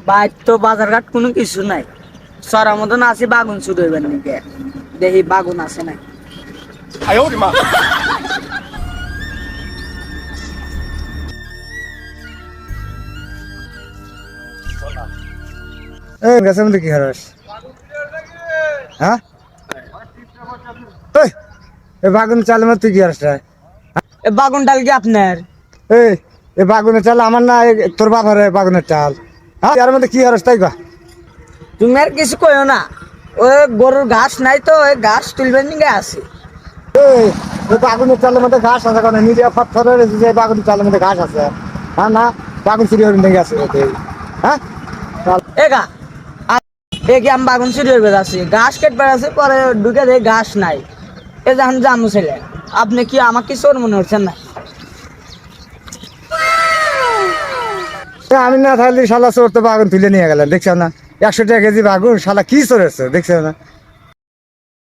বাইর তো বাজার ঘাট কোনো কিছু নাই। সরার মতন আছে বাগুন শুরু হইবেন নাকি? দেখি বাগুন আছে নাই। এই গাছের মধ্যে কি হারাস? হ্যাঁ এই, এই বাগুন চালের মধ্যে তুই কি হারাস রে? এ বাগুন ডাল কি আপনার? এই এই বাগুনের চাল আমার না, তোর বাবার বাগুনের চাল। হ্যাঁ এর মধ্যে কি হারাস তাই কয়া? তুমি আর কিছু কইও না। ওই গরুর ঘাস নাই তো ওই ঘাস তুলবেন নিগে আছে। এই ওই বাগুনের চালের মধ্যে ঘাস আছে কেন? মিডিয়া পাথরের যে বাগুনের চালের মধ্যে ঘাস আছে। হ্যাঁ না, বাগুন চুরি হয়ে লেগে আছে ওতে। হ্যাঁ এ গা এ কি আমি বাগুন চুরি হইবে আছি, ঘাস কেটবার আছে পরে ঢুকে দেয় ঘাস নাই। এ যখন জামু ছেলে, আপনি কি আমাকে চোর মনে হচ্ছেন না? আমি না থাকলে শালা চোর তো বাগুন তুলে নিয়ে গেলেন, দেখছো না? 100 টাকা কেজি বাগুন শালা কি চোরেছে দেখছো না?